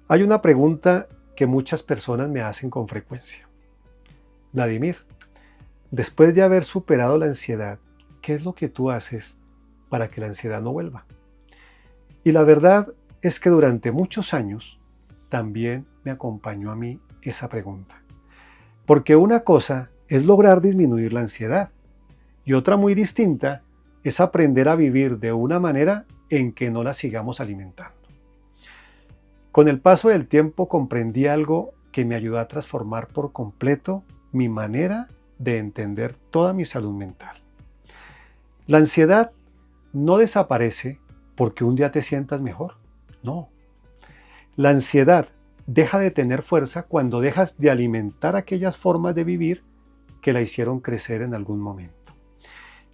Hay una pregunta que muchas personas me hacen con frecuencia. Vladimir, después de haber superado la ansiedad, ¿qué es lo que tú haces para que la ansiedad no vuelva? Y la verdad es que durante muchos años también me acompañó a mí esa pregunta. Porque una cosa es lograr disminuir la ansiedad y otra muy distinta es aprender a vivir de una manera en que no la sigamos alimentando. Con el paso del tiempo comprendí algo que me ayudó a transformar por completo mi manera de entender toda mi salud mental. La ansiedad no desaparece porque un día te sientas mejor. No. La ansiedad deja de tener fuerza cuando dejas de alimentar aquellas formas de vivir que la hicieron crecer en algún momento.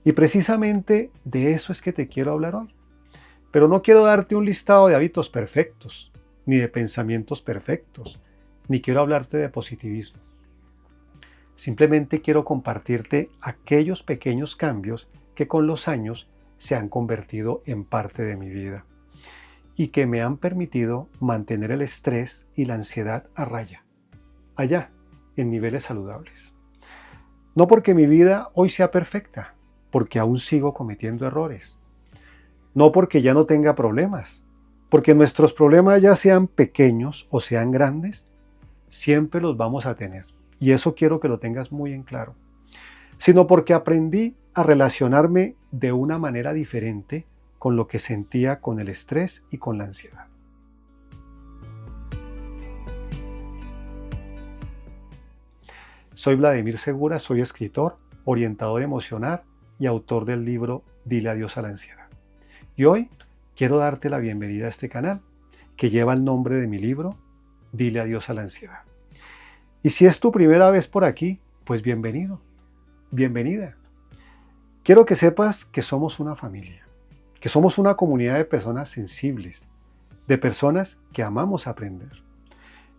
Y precisamente de eso es que te quiero hablar hoy. Pero no quiero darte un listado de hábitos perfectos, ni de pensamientos perfectos, ni quiero hablarte de positivismo. Simplemente quiero compartirte aquellos pequeños cambios que con los años se han convertido en parte de mi vida y que me han permitido mantener el estrés y la ansiedad a raya, allá, en niveles saludables. No porque mi vida hoy sea perfecta, porque aún sigo cometiendo errores. No porque ya no tenga problemas, porque nuestros problemas ya sean pequeños o sean grandes, siempre los vamos a tener. Y eso quiero que lo tengas muy en claro. Sino porque aprendí a relacionarme de una manera diferente con lo que sentía con el estrés y con la ansiedad. Soy Vladimir Segura, soy escritor, orientador emocional y autor del libro Dile adiós a la ansiedad. Y hoy quiero darte la bienvenida a este canal que lleva el nombre de mi libro, Dile adiós a la ansiedad. Y si es tu primera vez por aquí, pues bienvenido, bienvenida. Quiero que sepas que somos una familia, que somos una comunidad de personas sensibles, de personas que amamos aprender,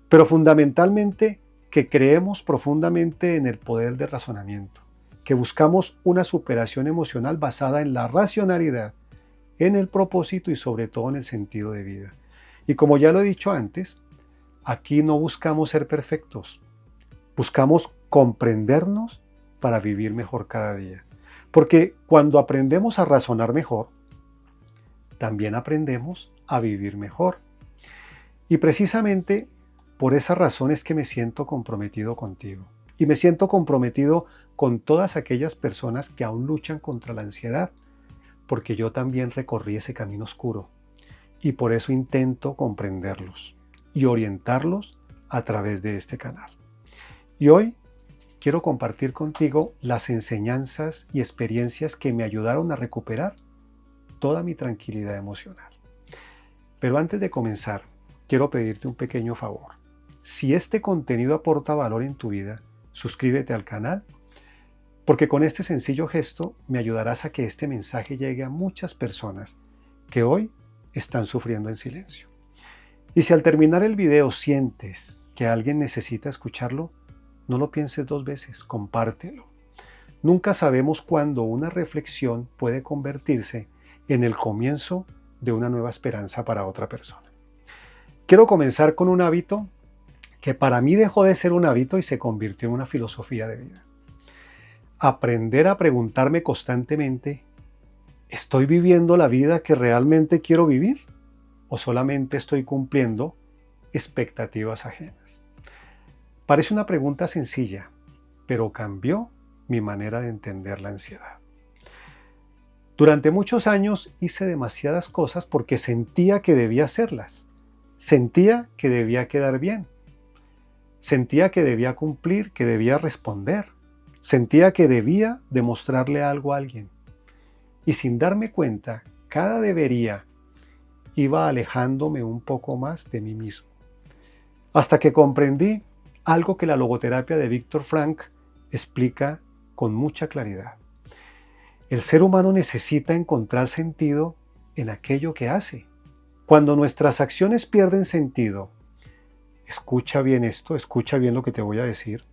pero fundamentalmente que creemos profundamente en el poder del razonamiento, que buscamos una superación emocional basada en la racionalidad, en el propósito y sobre todo en el sentido de vida. Y como ya lo he dicho antes, aquí no buscamos ser perfectos, buscamos comprendernos para vivir mejor cada día. Porque cuando aprendemos a razonar mejor, también aprendemos a vivir mejor. Y precisamente por esa razón es que me siento comprometido contigo. Y me siento comprometido con todas aquellas personas que aún luchan contra la ansiedad, porque yo también recorrí ese camino oscuro. Y por eso intento comprenderlos y orientarlos a través de este canal. Y hoy quiero compartir contigo las enseñanzas y experiencias que me ayudaron a recuperar toda mi tranquilidad emocional. Pero antes de comenzar, quiero pedirte un pequeño favor. Si este contenido aporta valor en tu vida, suscríbete al canal, porque con este sencillo gesto me ayudarás a que este mensaje llegue a muchas personas que hoy están sufriendo en silencio. Y si al terminar el video sientes que alguien necesita escucharlo, no lo pienses dos veces, compártelo. Nunca sabemos cuándo una reflexión puede convertirse en el comienzo de una nueva esperanza para otra persona. Quiero comenzar con un hábito que para mí dejó de ser un hábito y se convirtió en una filosofía de vida. Aprender a preguntarme constantemente, ¿estoy viviendo la vida que realmente quiero vivir? ¿O solamente estoy cumpliendo expectativas ajenas? Parece una pregunta sencilla, pero cambió mi manera de entender la ansiedad. Durante muchos años hice demasiadas cosas porque sentía que debía hacerlas. Sentía que debía quedar bien. Sentía que debía cumplir, que debía responder. Sentía que debía demostrarle algo a alguien. Y sin darme cuenta, cada debería iba alejándome un poco más de mí mismo. Hasta que comprendí algo que la logoterapia de Viktor Frankl explica con mucha claridad. El ser humano necesita encontrar sentido en aquello que hace. Cuando nuestras acciones pierden sentido, escucha bien esto, escucha bien lo que te voy a decir.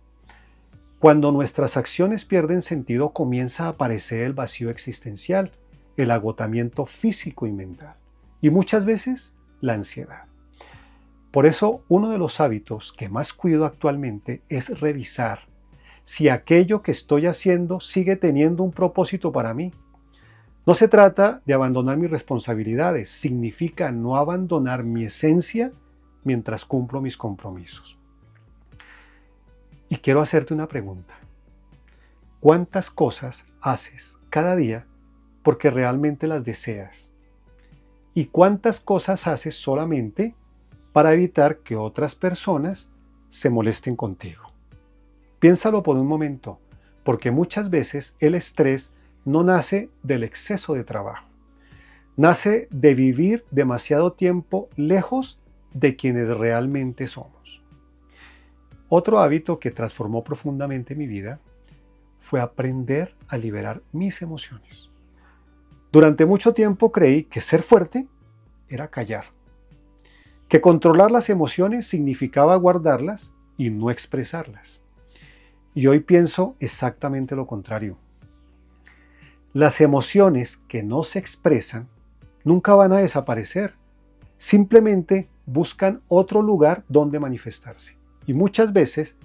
Cuando nuestras acciones pierden sentido, comienza a aparecer el vacío existencial, el agotamiento físico y mental, y muchas veces la ansiedad. Por eso, uno de los hábitos que más cuido actualmente es revisar si aquello que estoy haciendo sigue teniendo un propósito para mí. No se trata de abandonar mis responsabilidades, significa no abandonar mi esencia mientras cumplo mis compromisos. Y quiero hacerte una pregunta. ¿Cuántas cosas haces cada día porque realmente las deseas? ¿Y cuántas cosas haces solamente para evitar que otras personas se molesten contigo? Piénsalo por un momento, porque muchas veces el estrés no nace del exceso de trabajo. Nace de vivir demasiado tiempo lejos de quienes realmente somos. Otro hábito que transformó profundamente mi vida fue aprender a liberar mis emociones. Durante mucho tiempo creí que ser fuerte era callar, que controlar las emociones significaba guardarlas y no expresarlas. Y hoy pienso exactamente lo contrario. Las emociones que no se expresan nunca van a desaparecer, simplemente buscan otro lugar donde manifestarse. Y muchas veces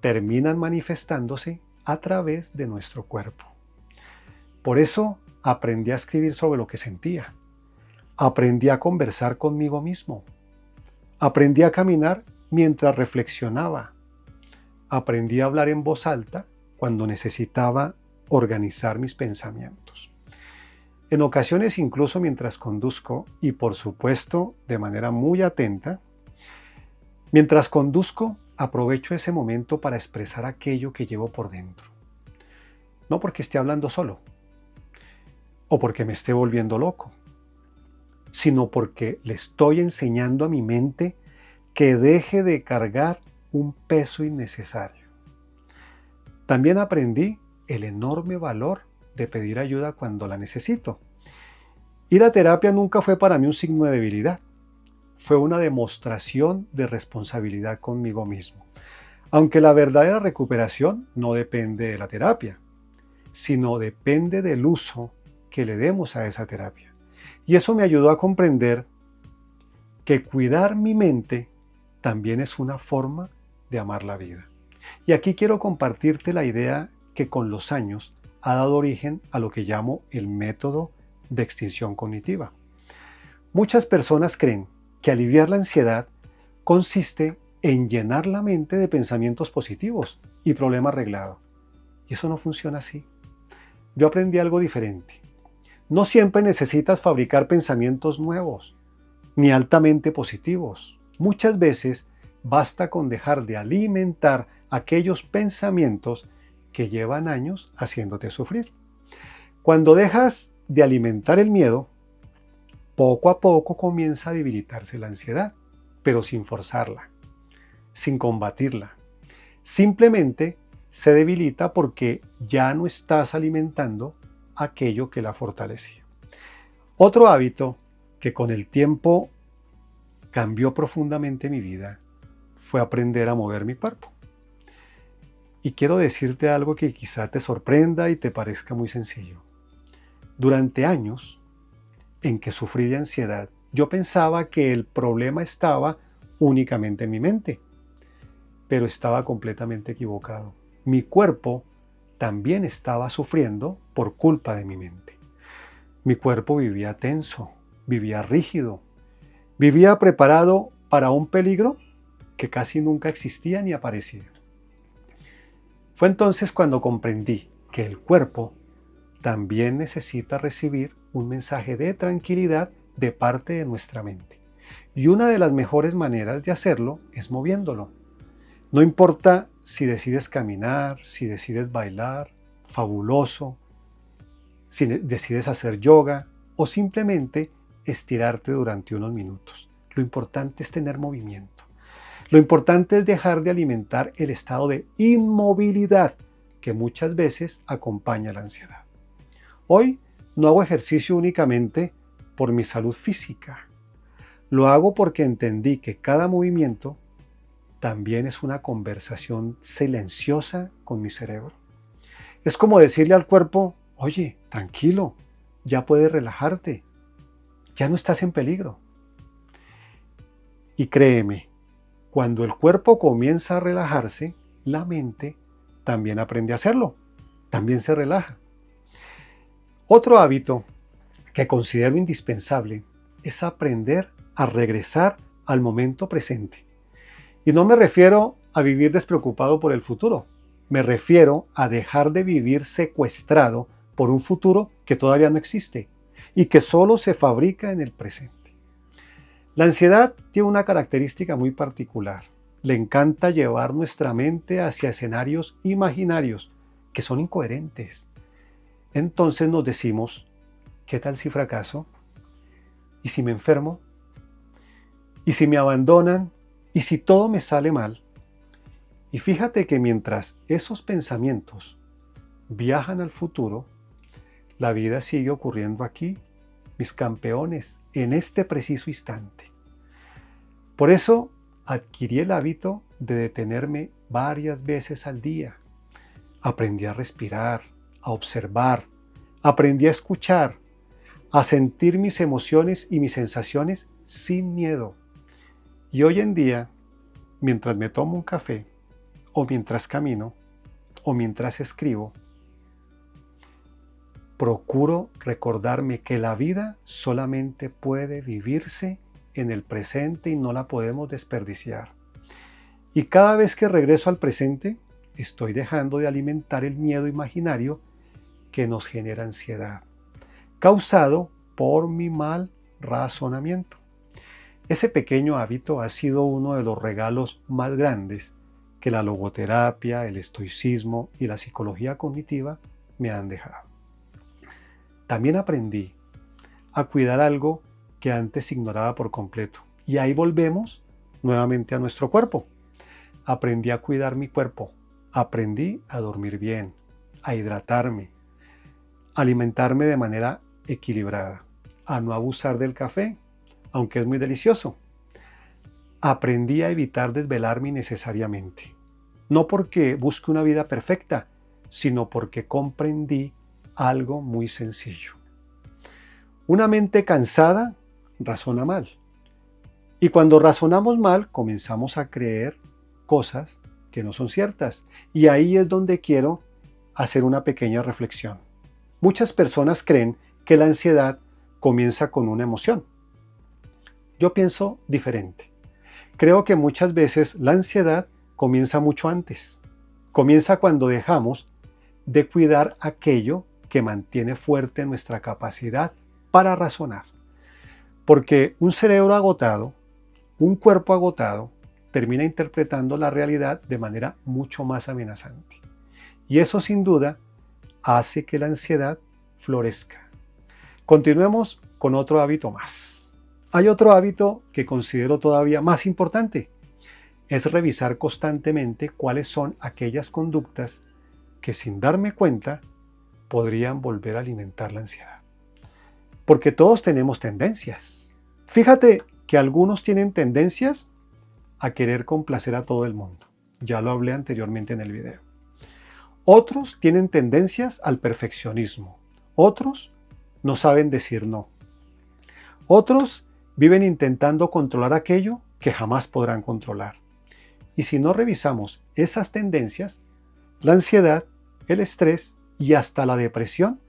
terminan manifestándose a través de nuestro cuerpo. Por eso aprendí a escribir sobre lo que sentía. Aprendí a conversar conmigo mismo. Aprendí a caminar mientras reflexionaba. Aprendí a hablar en voz alta cuando necesitaba organizar mis pensamientos. En ocasiones, incluso mientras conduzco, y por supuesto de manera muy atenta, mientras conduzco, aprovecho ese momento para expresar aquello que llevo por dentro. No porque esté hablando solo, o porque me esté volviendo loco, sino porque le estoy enseñando a mi mente que deje de cargar un peso innecesario. También aprendí el enorme valor de pedir ayuda cuando la necesito. Ir a terapia nunca fue para mí un signo de debilidad, fue una demostración de responsabilidad conmigo mismo. Aunque la verdadera recuperación no depende de la terapia, sino depende del uso que le demos a esa terapia. Y eso me ayudó a comprender que cuidar mi mente también es una forma de amar la vida. Y aquí quiero compartirte la idea que con los años ha dado origen a lo que llamo el método de extinción cognitiva. Muchas personas creen que aliviar la ansiedad consiste en llenar la mente de pensamientos positivos y problema arreglado. Y eso no funciona así. Yo aprendí algo diferente. No siempre necesitas fabricar pensamientos nuevos, ni altamente positivos. Muchas veces basta con dejar de alimentar aquellos pensamientos que llevan años haciéndote sufrir. Cuando dejas de alimentar el miedo, poco a poco comienza a debilitarse la ansiedad, pero sin forzarla, sin combatirla. Simplemente se debilita porque ya no estás alimentando aquello que la fortalecía. Otro hábito que con el tiempo cambió profundamente mi vida fue aprender a mover mi cuerpo. Y quiero decirte algo que quizá te sorprenda y te parezca muy sencillo. Durante años en que sufrí de ansiedad, yo pensaba que el problema estaba únicamente en mi mente, pero estaba completamente equivocado. Mi cuerpo también estaba sufriendo por culpa de mi mente. Mi cuerpo vivía tenso, vivía rígido, vivía preparado para un peligro que casi nunca existía ni aparecía. Fue entonces cuando comprendí que el cuerpo también necesita recibir un mensaje de tranquilidad de parte de nuestra mente. Y una de las mejores maneras de hacerlo es moviéndolo. No importa si decides caminar, si decides bailar, fabuloso, si decides hacer yoga o simplemente estirarte durante unos minutos. Lo importante es tener movimiento. Lo importante es dejar de alimentar el estado de inmovilidad que muchas veces acompaña la ansiedad. Hoy no hago ejercicio únicamente por mi salud física. Lo hago porque entendí que cada movimiento también es una conversación silenciosa con mi cerebro. Es como decirle al cuerpo, oye, tranquilo, ya puedes relajarte, ya no estás en peligro. Y créeme, cuando el cuerpo comienza a relajarse, la mente también aprende a hacerlo, también se relaja. Otro hábito que considero indispensable es aprender a regresar al momento presente. Y no me refiero a vivir despreocupado por el futuro, me refiero a dejar de vivir secuestrado por un futuro que todavía no existe y que solo se fabrica en el presente. La ansiedad tiene una característica muy particular. Le encanta llevar nuestra mente hacia escenarios imaginarios que son incoherentes. Entonces nos decimos, ¿qué tal si fracaso? ¿Y si me enfermo? ¿Y si me abandonan? ¿Y si todo me sale mal? Y fíjate que mientras esos pensamientos viajan al futuro, la vida sigue ocurriendo aquí, mis campeones, en este preciso instante. Por eso adquirí el hábito de detenerme varias veces al día. Aprendí a respirar, a observar, aprendí a escuchar, a sentir mis emociones y mis sensaciones sin miedo. Y hoy en día, mientras me tomo un café, o mientras camino, o mientras escribo, procuro recordarme que la vida solamente puede vivirse en el presente y no la podemos desperdiciar. Y cada vez que regreso al presente, estoy dejando de alimentar el miedo imaginario que nos genera ansiedad, causado por mi mal razonamiento. Ese pequeño hábito ha sido uno de los regalos más grandes que la logoterapia, el estoicismo y la psicología cognitiva me han dejado. También aprendí a cuidar algo que antes ignoraba por completo. Y ahí volvemos nuevamente a nuestro cuerpo. Aprendí a cuidar mi cuerpo. Aprendí a dormir bien, a hidratarme, a alimentarme de manera equilibrada, a no abusar del café, aunque es muy delicioso. Aprendí a evitar desvelarme innecesariamente. No porque busque una vida perfecta, sino porque comprendí algo muy sencillo. Una mente cansada razona mal. Y cuando razonamos mal, comenzamos a creer cosas que no son ciertas. Y ahí es donde quiero hacer una pequeña reflexión. Muchas personas creen que la ansiedad comienza con una emoción. Yo pienso diferente. Creo que muchas veces la ansiedad comienza mucho antes. Comienza cuando dejamos de cuidar aquello que mantiene fuerte nuestra capacidad para razonar. Porque un cerebro agotado, un cuerpo agotado, termina interpretando la realidad de manera mucho más amenazante. Y eso sin duda hace que la ansiedad florezca. Continuemos con otro hábito más. Hay otro hábito que considero todavía más importante. Es revisar constantemente cuáles son aquellas conductas que sin darme cuenta podrían volver a alimentar la ansiedad. Porque todos tenemos tendencias. Fíjate que algunos tienen tendencias a querer complacer a todo el mundo. Ya lo hablé anteriormente en el video. Otros tienen tendencias al perfeccionismo. Otros no saben decir no. Otros viven intentando controlar aquello que jamás podrán controlar. Y si no revisamos esas tendencias, la ansiedad, el estrés y hasta la depresión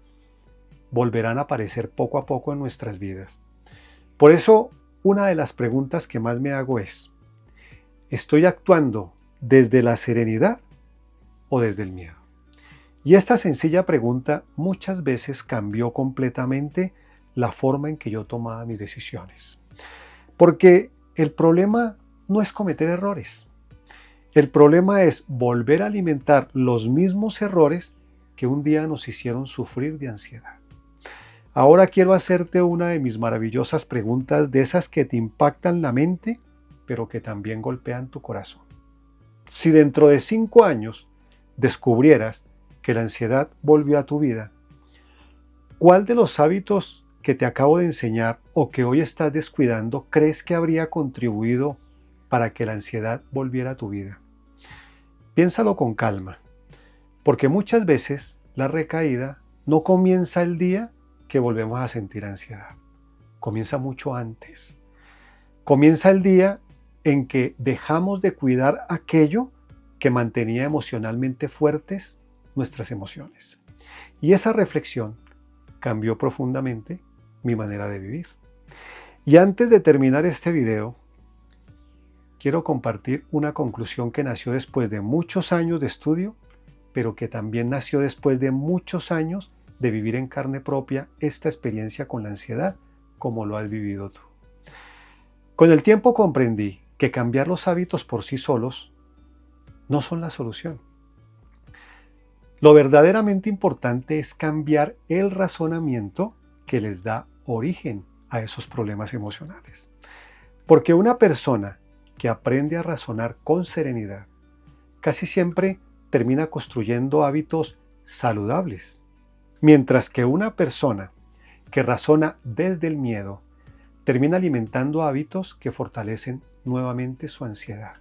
volverán a aparecer poco a poco en nuestras vidas. Por eso, una de las preguntas que más me hago es, ¿estoy actuando desde la serenidad o desde el miedo? Y esta sencilla pregunta muchas veces cambió completamente la forma en que yo tomaba mis decisiones. Porque el problema no es cometer errores. El problema es volver a alimentar los mismos errores que un día nos hicieron sufrir de ansiedad. Ahora quiero hacerte una de mis maravillosas preguntas, de esas que te impactan la mente, pero que también golpean tu corazón. Si dentro de 5 años descubrieras que la ansiedad volvió a tu vida, ¿cuál de los hábitos que te acabo de enseñar o que hoy estás descuidando crees que habría contribuido para que la ansiedad volviera a tu vida? Piénsalo con calma, porque muchas veces la recaída no comienza el día que volvemos a sentir ansiedad. Comienza mucho antes. Comienza el día en que dejamos de cuidar aquello que mantenía emocionalmente fuertes nuestras emociones. Y esa reflexión cambió profundamente mi manera de vivir. Y antes de terminar este video, quiero compartir una conclusión que nació después de muchos años de estudio, pero que también nació después de muchos años de vivir en carne propia esta experiencia con la ansiedad, como lo has vivido tú. Con el tiempo comprendí que cambiar los hábitos por sí solos no son la solución. Lo verdaderamente importante es cambiar el razonamiento que les da origen a esos problemas emocionales. Porque una persona que aprende a razonar con serenidad casi siempre termina construyendo hábitos saludables, mientras que una persona que razona desde el miedo termina alimentando hábitos que fortalecen nuevamente su ansiedad.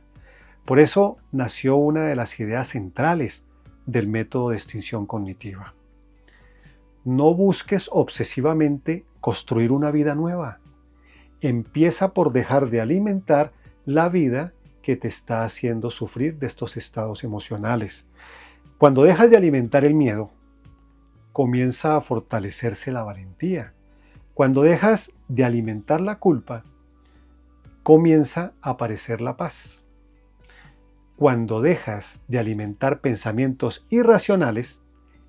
Por eso nació una de las ideas centrales del método de extinción cognitiva. No busques obsesivamente construir una vida nueva. Empieza por dejar de alimentar la vida que te está haciendo sufrir de estos estados emocionales. Cuando dejas de alimentar el miedo, comienza a fortalecerse la valentía. Cuando dejas de alimentar la culpa, comienza a aparecer la paz. Cuando dejas de alimentar pensamientos irracionales,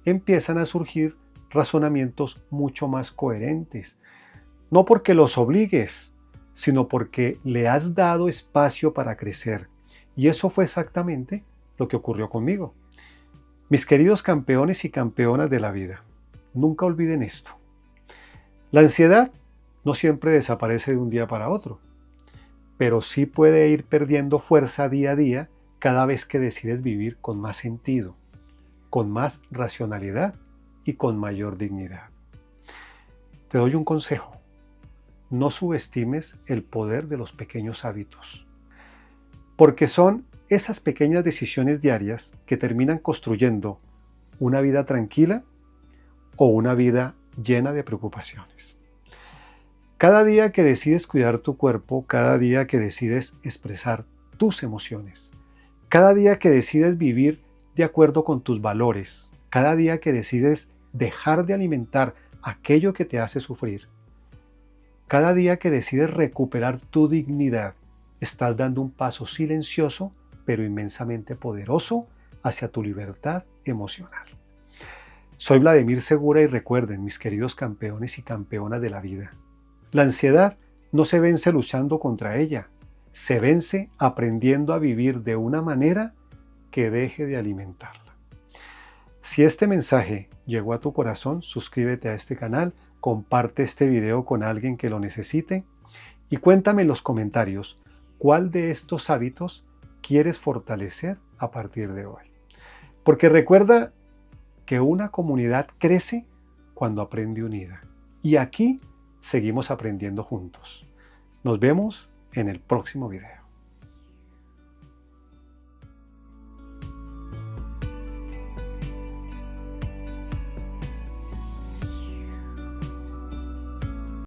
empiezan a surgir razonamientos mucho más coherentes. No porque los obligues, sino porque le has dado espacio para crecer. Y eso fue exactamente lo que ocurrió conmigo. Mis queridos campeones y campeonas de la vida, nunca olviden esto. La ansiedad no siempre desaparece de un día para otro, pero sí puede ir perdiendo fuerza día a día cada vez que decides vivir con más sentido, con más racionalidad y con mayor dignidad. Te doy un consejo. No subestimes el poder de los pequeños hábitos, porque son esas pequeñas decisiones diarias que terminan construyendo una vida tranquila o una vida llena de preocupaciones. Cada día que decides cuidar tu cuerpo, cada día que decides expresar tus emociones, cada día que decides vivir de acuerdo con tus valores, cada día que decides dejar de alimentar aquello que te hace sufrir, cada día que decides recuperar tu dignidad, estás dando un paso silencioso pero inmensamente poderoso hacia tu libertad emocional. Soy Vladimir Segura y recuerden, mis queridos campeones y campeonas de la vida, la ansiedad no se vence luchando contra ella, se vence aprendiendo a vivir de una manera que deje de alimentarla. Si este mensaje llegó a tu corazón, suscríbete a este canal, comparte este video con alguien que lo necesite y cuéntame en los comentarios cuál de estos hábitos quieres fortalecer a partir de hoy. Porque recuerda que una comunidad crece cuando aprende unida. Y aquí seguimos aprendiendo juntos. Nos vemos en el próximo video.